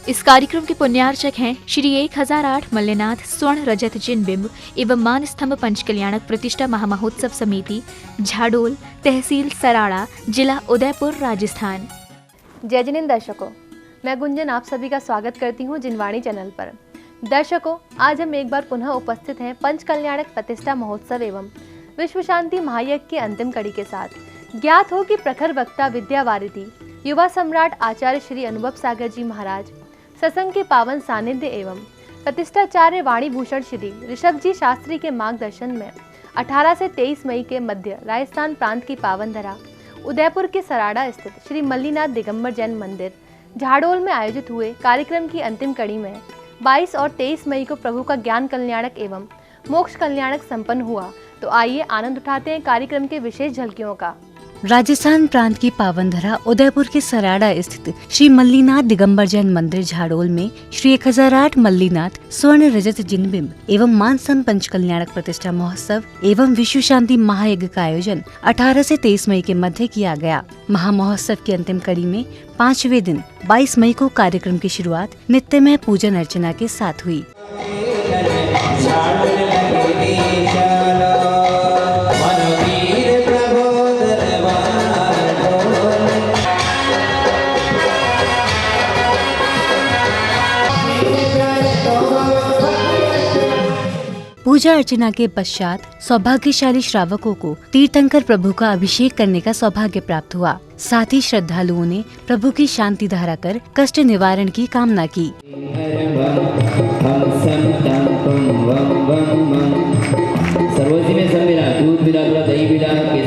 इस कार्यक्रम के पुण्यार्चक हैं श्री 1008 मल्लनाथ स्वर्ण रजत जिन बिंब एवं मान स्तंभ पंचकल्याणक प्रतिष्ठा महामहोत्सव समिति, झाडोल, तहसील सराड़ा, जिला उदयपुर, राजस्थान। जय जिनेंद्र दर्शकों, मैं गुंजन आप सभी का स्वागत करती हूं जिनवाणी चैनल पर। दर्शकों, आज हम एक बार पुनः उपस्थित हैं पंचकल्याणक प्रतिष्ठा महोत्सव एवं विश्व शांति महायज्ञ की अंतिम कड़ी के साथ। ज्ञात हो कि प्रखर वक्ता विद्यावारिधि युवा सम्राट आचार्य श्री अनुभव सागर जी महाराज, सत्संग के पावन सानिध्य एवं प्रतिष्ठाचार्य वाणी भूषण श्री ऋषभ जी शास्त्री के मार्गदर्शन में 18 से 23 मई के मध्य राजस्थान प्रांत की पावन धरा उदयपुर के सराड़ा स्थित श्री मल्लीनाथ दिगंबर जैन मंदिर झाडोल में आयोजित हुए कार्यक्रम की अंतिम कड़ी में 22 और 23 मई को प्रभु का ज्ञान कल्याणक एवं मोक्ष कल्याणक संपन्न हुआ। तो आइए आनंद उठाते हैं कार्यक्रम के विशेष झलकियों का। राजस्थान प्रांत की पावन धरा उदयपुर के सराड़ा स्थित श्री मल्लीनाथ दिगंबर जैन मंदिर झाडोल में श्री 1008 मल्लीनाथ स्वर्ण रजत जिनबिंब एवं मानसम पंचकल्याणक प्रतिष्ठा महोत्सव एवं विश्व शांति महायज्ञ का आयोजन 18 से 23 मई के मध्य किया गया। महामहोत्सव की अंतिम कड़ी में 5वें दिन 22 मई को कार्यक्रम की शुरुआत नित्यमय पूजन अर्चना के साथ हुई। पूजा अर्चना के पश्चात सौभाग्यशाली श्रावकों को तीर्थंकर प्रभु का अभिषेक करने का सौभाग्य प्राप्त हुआ। साथ ही श्रद्धालुओं ने प्रभु की शांति धारा कर कष्ट निवारण की कामना की। सर्वोच्च में सब मिला, दूध मिला, दही मिला के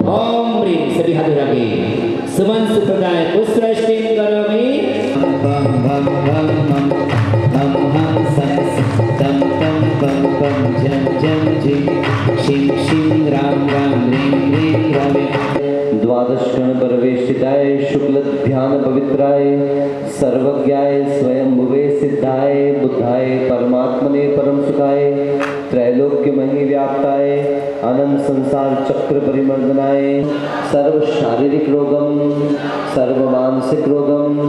ओम ह्रीं सभी हाथ उठाके सुमन सुप्रदाय पुष्पवृष्टिं करोमि। बम बम बम बम हम सं तम तम पम पम जम जम जी शिं शिं राम राम ह्रीं ह्रीं रामे। द्वादश गण परवेष्टिताय शुक्ल ध्यान पवित्राय सर्वज्ञाय स्वयंभुवे सिद्धाय बुद्धाय परमात्मने परम सुखाय त्रैलोक्य मही व्याप्ताय अनंत संसार चक्र परिमर्दनाय सर्व शारीरिक रोगम सर्व मानसिक रोगम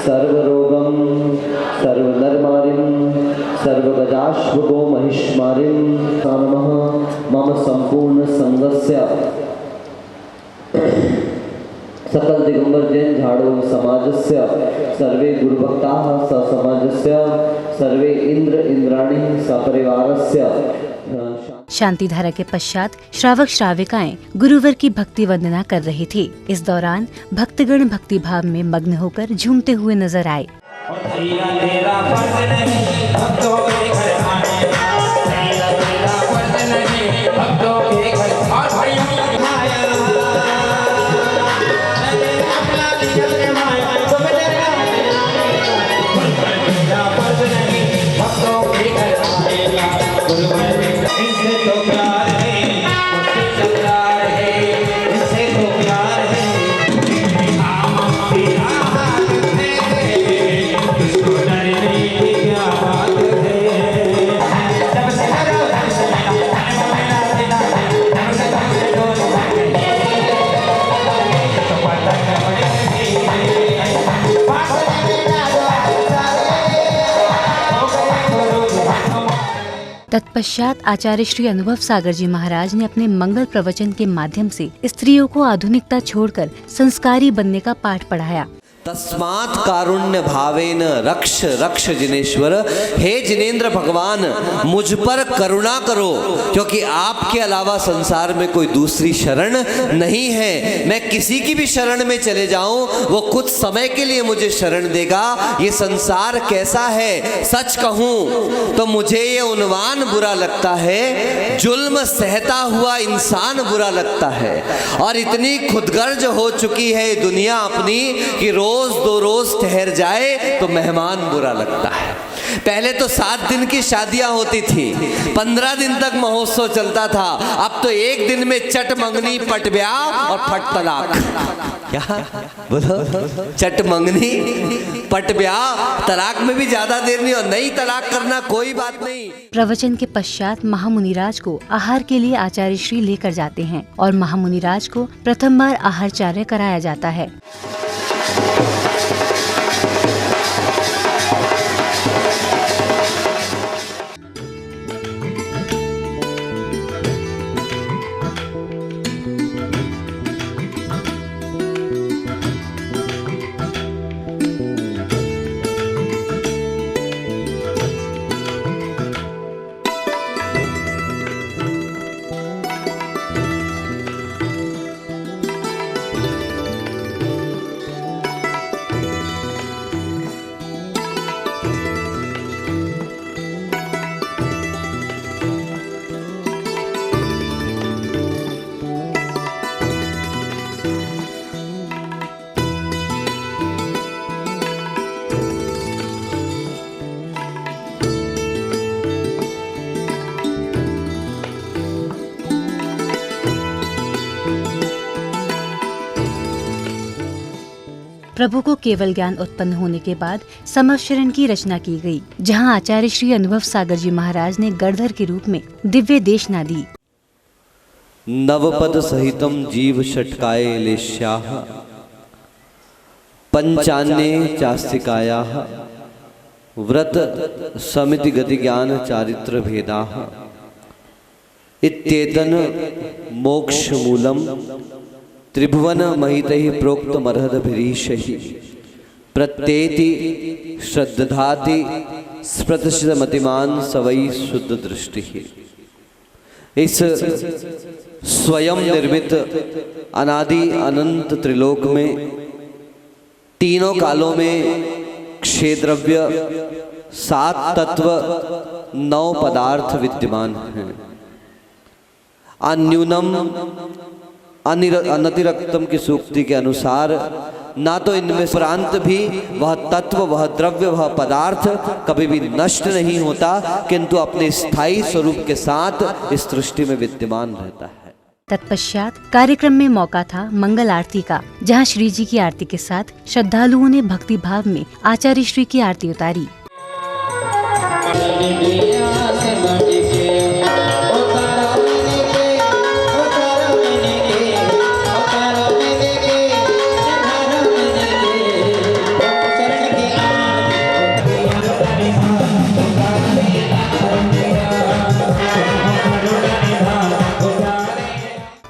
सर्व रोगम सर्व नरमारिम सर्व गजाश्वगो महिष्मारिम नमः। मम संपूर्ण संगस्य सकल दिगंबर जैन झाडोल समाजस्य सर्वे गुरुभक्ताः ससमाजस्य सर्वे इंद्र इंद्राणी सपरिवारस्य। शांति धारा के पश्चात श्रावक श्राविकाएं गुरुवर की भक्ति वंदना कर रहे थे। इस दौरान भक्तगण भक्ति भाव में मग्न होकर झूमते हुए नजर आए। तत्पश्चात आचार्य श्री अनुभव सागर जी महाराज ने अपने मंगल प्रवचन के माध्यम से स्त्रियों को आधुनिकता छोड़कर संस्कारी बनने का पाठ पढ़ाया। तस्मात् कारुण्य भावेन रक्ष रक्ष जिनेश्वर। हे जिनेंद्र भगवान, मुझ पर करुणा करो, क्योंकि आपके अलावा संसार में कोई दूसरी शरण नहीं है। मैं किसी की भी शरण में चले जाऊं, वो कुछ समय के लिए मुझे शरण देगा। ये संसार कैसा है, सच कहूं तो मुझे ये उन्वान बुरा लगता है, जुल्म सहता हुआ इंसान बुरा लगता है। और इतनी खुदगर्ज हो चुकी है दुनिया अपनी कि रोज दो रोज ठहर जाए तो मेहमान बुरा लगता है। पहले तो 7 दिन की शादियां होती थी, 15 दिन तक महोत्सव चलता था। अब तो एक दिन में चट मंगनी पट ब्याह और फट तलाक। क्या बोलो? चट मंगनी पट ब्याह, तलाक में भी ज्यादा देर नहीं, और नई तलाक करना कोई बात नहीं। प्रवचन के पश्चात महामुनिराज को आहार के लिए आचार्य श्री लेकर जाते हैं और महामुनिराज को प्रथम बार आहारचार्य कराया जाता है। प्रभु को केवल ज्ञान उत्पन्न होने के बाद समशरण की रचना की गई, जहां आचार्य श्री अनुभव सागर जी महाराज ने गणधर के रूप में दिव्य देशना दी। नवपद सहितम जीव षटकाए लेश्याः पंचान्ये चास्तिकायाः व्रत समिति गति ज्ञान चारित्र भेदाः इत्येतन मोक्ष मूलम त्रिभुवन महितहि प्रोक्त मरहदभिरीशहि प्रत्येति श्रद्धाति स्प्रतिष्ठित मतिमान सवै शुद्ध दृष्टि। इस स्वयं निर्मित अनादि अनंत त्रिलोक में तीनों कालों में क्षेत्रव्य 7 तत्व 9 पदार्थ विद्यमान हैं। अन्यूनम अनतिरक्तम की सूक्ति के अनुसार ना तो इनमें प्रांत भी वह तत्व, वह द्रव्य, वह पदार्थ कभी भी नष्ट नहीं होता, किंतु अपने स्थायी स्वरूप के साथ इस सृष्टि में विद्यमान रहता है। तत्पश्चात कार्यक्रम में मौका था मंगल आरती का, जहां श्री जी की आरती के साथ श्रद्धालुओं ने भक्ति भाव में आचार्य श्री की आरती उतारी।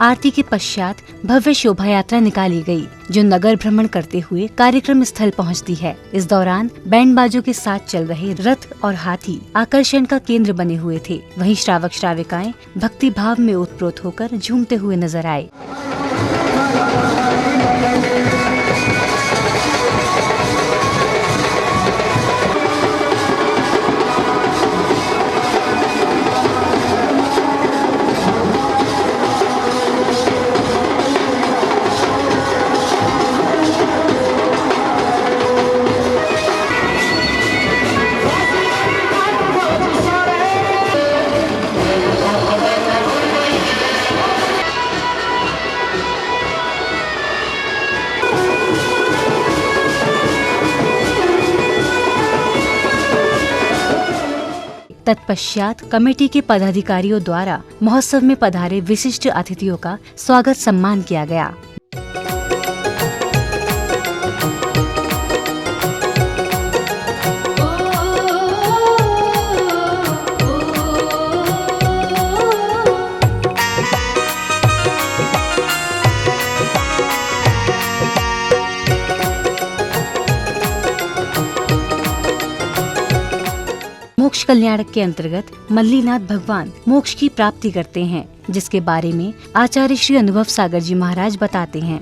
आरती के पश्चात भव्य शोभा यात्रा निकाली गई, जो नगर भ्रमण करते हुए कार्यक्रम स्थल पहुंचती है। इस दौरान बैंड बाजों के साथ चल रहे रथ और हाथी आकर्षण का केंद्र बने हुए थे। वहीं श्रावक श्राविकाएं भक्ति भाव में ओतप्रोत होकर झूमते हुए नजर आए। तत्पश्चात कमेटी के पदाधिकारियों द्वारा महोत्सव में पधारे विशिष्ट अतिथियों का स्वागत सम्मान किया गया। मोक्ष कल्याणक के अंतर्गत मल्लीनाथ भगवान मोक्ष की प्राप्ति करते हैं, जिसके बारे में आचार्य श्री अनुभव सागर जी महाराज बताते हैं।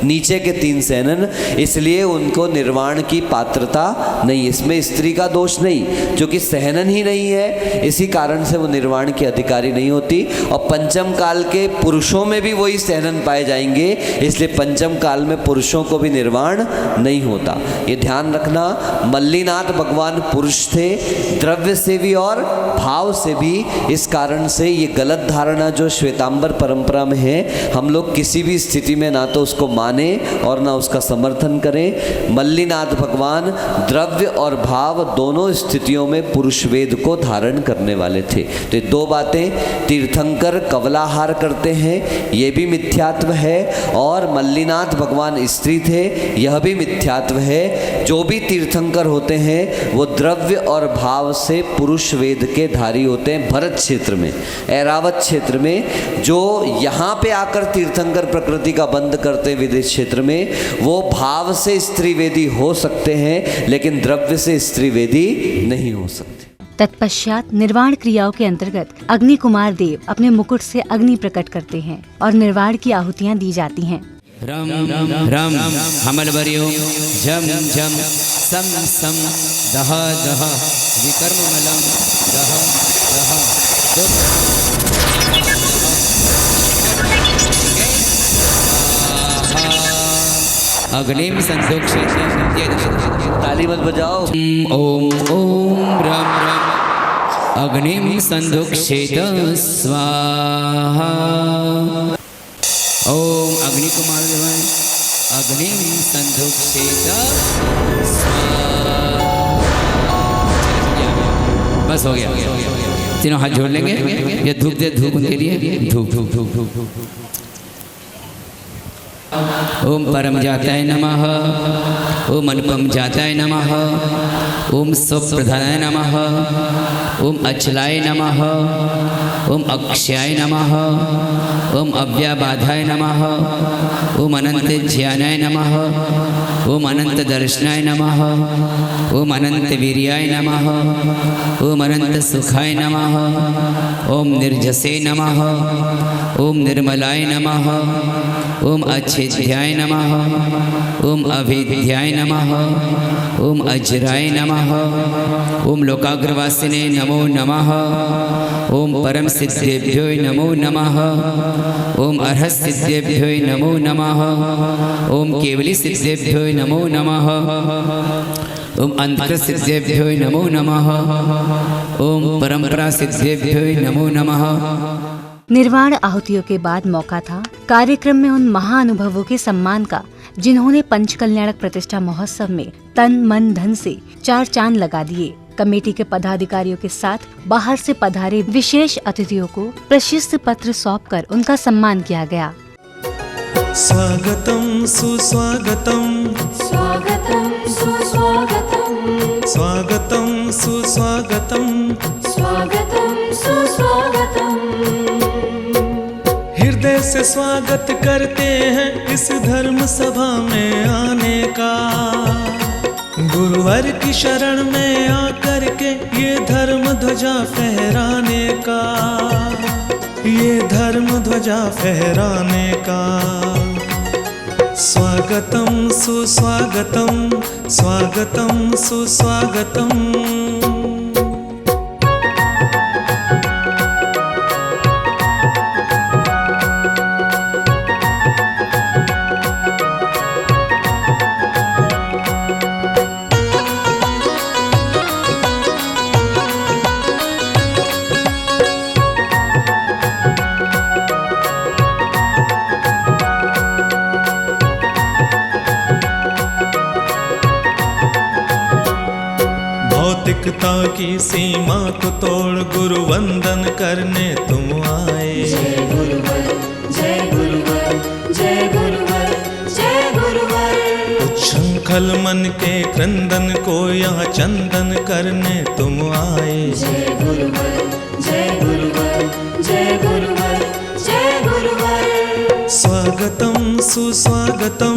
नीचे नीचे के 3 सैनन, इसलिए उनको निर्वाण की पात्रता नहीं। इसमें स्त्री का दोष नहीं, जो कि सहनन ही नहीं है, इसी कारण से वो निर्वाण की अधिकारी नहीं होती। और पंचम काल के पुरुषों में भी वही सहनन पाए जाएंगे, इसलिए पंचम काल में पुरुषों को भी निर्वाण नहीं होता। ये ध्यान रखना। मल्लीनाथ भगवान पुरुष थे, द्रव्य से भी और भाव से भी। इस कारण से ये गलत धारणा जो श्वेतांबर परंपरा में है, हम लोग किसी भी स्थिति में ना तो उसको माने और ना उसका समर्थन करें। मल्लीनाथ भगवान द्रव्य और भाव दोनों स्थितियों में पुरुष वेद को धारण करने वाले थे। तो ये 2 बातें, तीर्थंकर कवलाहार करते हैं ये भी मिथ्यात्व है, और मल्लीनाथ भगवान स्त्री थे यह भी मिथ्यात्व है। जो भी तीर्थंकर होते हैं वो द्रव्य और भाव से पुरुष वेद के धारी होते हैं। भरत क्षेत्र में, ऐरावत क्षेत्र में जो यहाँ पे आकर तीर्थंकर प्रकृति का बंद करते हैं विदेश क्षेत्र में, वो भाव से स्त्रीवेदी हो सकते हैं लेकिन द्रव्य से स्त्रीवेदी नहीं हो सकते। तत्पश्चात निर्वाण क्रियाओं के अंतर्गत अग्नि कुमार देव अपने मुकुट से अग्नि प्रकट करते हैं और निर्वाण की आहुतियाँ दी जाती हैं। रम रम हमलवर्यो जम जम सम सम दह दह विकर्ममलम दह दह अग्निम संदोक्षेत। ताली मत बजाओ। ओम ओम रम रम अग्निम संदोक्षेत स्वाहा। ओम अग्नि कुमार देवाय अग्निम संदोक्षेत स्वाहा। बस हो गया। तीनों हाथ जोड़ लेंगे। ये धूप दे, धूप उनके लिए, धूप धूप धूप धूप। ओम परम जाताय नमः, ओम अनुपम जाताय नमः, ओम स्वप्रधानाय नमः, ओम अचलाय नमः, ओम अक्षयाय नमः, ओम अव्याबाधाय नमः, ओम अनंत ज्ञानाय नमः, ओम अनंत दर्शनाय नमः, ओम अनंत वीर्याय नमः, ओम अनंत सुखाय नमः, ओम निर्जसे नमः, ओम निर्मलाय नमः, ओम अच्छेद्याय नमः, ओम अभेद्याय नमः, ओम अजराय नमः, ओम लोकाग्रवासिने नमो नमः, ओम परम सिद्धेभ्यो नमो नमः, ओम अर्हत सिद्धेभ्यो नमो नमः, ओम केवली सिद्धेभ्यो नमो नमः, ओम अंतकृत सिद्धेभ्यो नमो नमः, ओम परंपरा सिद्धेभ्यो नमो नमः। निर्वाण आहुतियों के बाद मौका था कार्यक्रम में उन महाअनुभवों के सम्मान का जिन्होंने पंचकल्याणक प्रतिष्ठा महोत्सव में तन मन धन से 4 चांद लगा दिए। कमेटी के पदाधिकारियों के साथ बाहर से पधारे विशेष अतिथियों को प्रशस्ति पत्र सौंपकर उनका सम्मान किया गया। स्वागतम सुस्वागतम, स्वागतं सुस्वागतं, स्वागतम सुस्वागतम, स्वागतं सुस्वागतं। हृदय से स्वागत करते हैं इस धर्म सभा में आने का। गुरुवर की शरण में आकर के ये धर्म ध्वजा फहराने का, ये धर्म ध्वजा फहराने का। स्वागतम सुस्वागतम, स्वागतम सुस्वागतम। भौतिकता की सीमा को तोड़ गुरु वंदन करने तुम आए। जय गुरुवर, जय गुरुवर, जय गुरुवर, जय गुरुवर। उच्छृंखल मन के क्रंदन को यहाँ चंदन करने तुम आए। जय गुरुवर, जय गुरुवर, जय गुरुवर, जय गुरुवर। स्वागतम सुस्वागतम,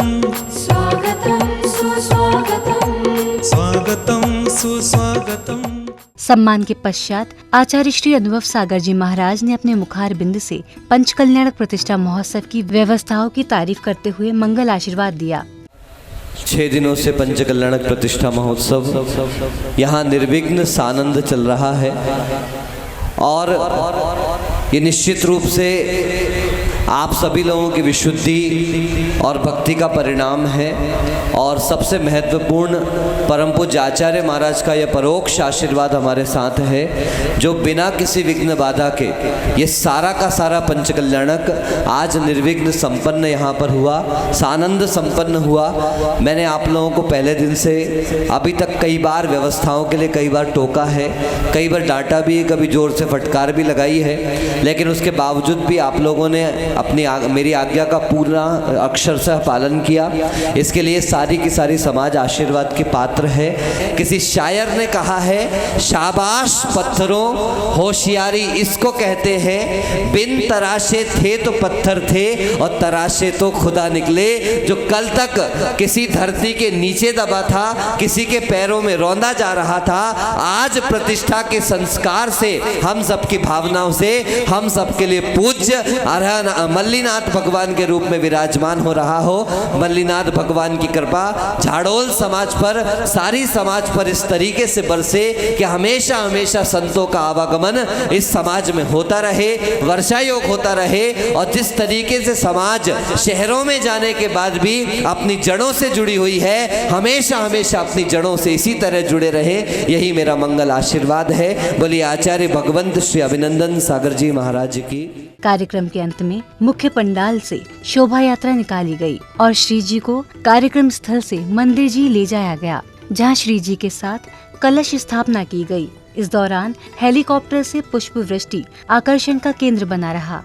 स्वागतं सुस्वागतं, स्वागतम सुस्वागतम। सम्मान के पश्चात आचार्य श्री अनुभव सागर जी महाराज ने अपने मुखार बिंद से पंचकल्याणक प्रतिष्ठा महोत्सव की व्यवस्थाओं की तारीफ करते हुए मंगल आशीर्वाद दिया। 6 दिनों से पंचकल्याणक प्रतिष्ठा महोत्सव यहाँ निर्विघ्न सानंद चल रहा है और ये निश्चित रूप से आप सभी लोगों की विशुद्धि और भक्ति का परिणाम है और सबसे महत्वपूर्ण परम पूज्य आचार्य महाराज का यह परोक्ष आशीर्वाद हमारे साथ है, जो बिना किसी विघ्न बाधा के ये सारा का सारा पंचकल्याणक आज निर्विघ्न संपन्न यहाँ पर हुआ, सानंद संपन्न हुआ। मैंने आप लोगों को पहले दिन से अभी तक कई बार व्यवस्थाओं के लिए कई बार टोका है, कई बार डांटा भी, कभी जोर से फटकार भी लगाई है, लेकिन उसके बावजूद भी आप लोगों ने मेरी आज्ञा का पूरा अक्षरशः पालन किया। इसके लिए सारी की सारी समाज आशीर्वाद के पात्र है। किसी शायर ने कहा है, शाबाश पत्थरों होशियारी इसको कहते हैं, बिन तराशे थे तो पत्थर थे और तराशे तो खुदा निकले। जो कल तक किसी धरती के नीचे दबा था, किसी के पैरों में रौंदा जा रहा था, आज प्रतिष्ठा के संस्कार से, हम सबकी भावनाओं से, हम सबके लिए पूज्य मल्लीनाथ भगवान के रूप में विराजमान हो रहा हो। मल्लीनाथ भगवान की कृपा झाड़ोल समाज पर, सारी समाज पर इस तरीके से बरसे कि हमेशा हमेशा संतों का आवागमन इस समाज में होता रहे, वर्षा योग होता रहे और जिस तरीके से समाज शहरों में जाने के बाद भी अपनी जड़ों से जुड़ी हुई है, हमेशा हमेशा अपनी जड़ों से इसी तरह जुड़े रहे, यही मेरा मंगल आशीर्वाद है। बोलिए आचार्य भगवंत श्री अभिनंदन सागर जी महाराज की। कार्यक्रम के अंत में मुख्य पंडाल से शोभा यात्रा निकाली गई और श्री जी को कार्यक्रम स्थल से मंदिर जी ले जाया गया, जहां श्री जी के साथ कलश स्थापना की गई। इस दौरान हेलीकॉप्टर से पुष्प वृष्टि आकर्षण का केंद्र बना रहा।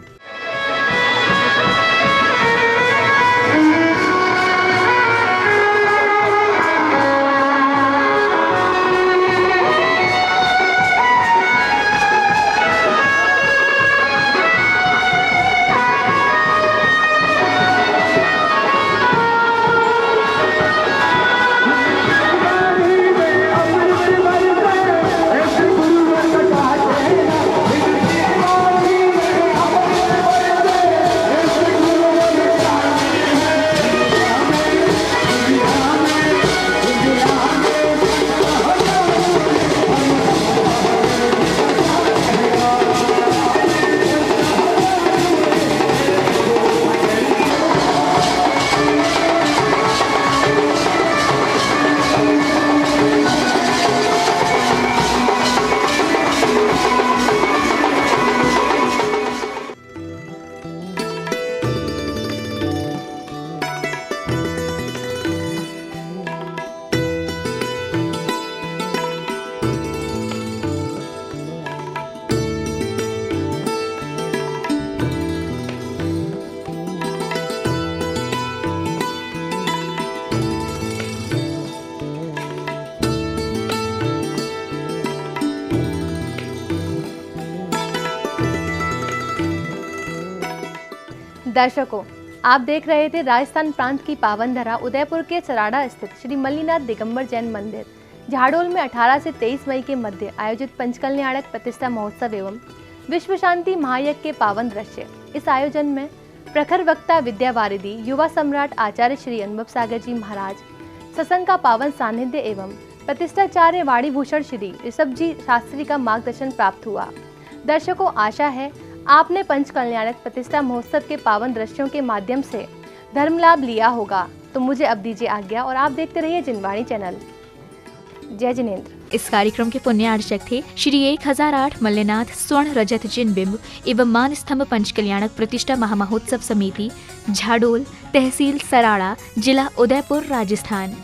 दर्शकों, आप देख रहे थे राजस्थान प्रांत की पावन धरा उदयपुर के सराड़ा स्थित श्री मल्लीनाथ दिगंबर जैन मंदिर झाड़ोल में 18 से 23 मई के मध्य आयोजित पंचकल्याणक प्रतिष्ठा महोत्सव एवं विश्व शांति महायज्ञ के पावन दृश्य। इस आयोजन में प्रखर वक्ता विद्या वारिधि, युवा सम्राट आचार्य श्री अनुभव सागर जी महाराज, सत्संग का पावन सानिध्य एवं प्रतिष्ठाचार्य वाणीभूषण श्री ऋषभ जी शास्त्री का मार्गदर्शन प्राप्त हुआ। दर्शकों, आशा है आपने पंचकल्याणक प्रतिष्ठा महोत्सव के पावन दृश्यों के माध्यम से धर्म लाभ लिया होगा। तो मुझे अब दीजिए आज्ञा और आप देखते रहिए जिनवाणी चैनल। जय जिनेंद्र। इस कार्यक्रम के पुण्यार्चक थे श्री 1008 मल्लीनाथ स्वर्ण रजत जिन बिंब एवं मान स्तंभ पंचकल्याणक प्रतिष्ठा महामहोत्सव समिति, झाडोल, तहसील सराड़ा, जिला उदयपुर, राजस्थान।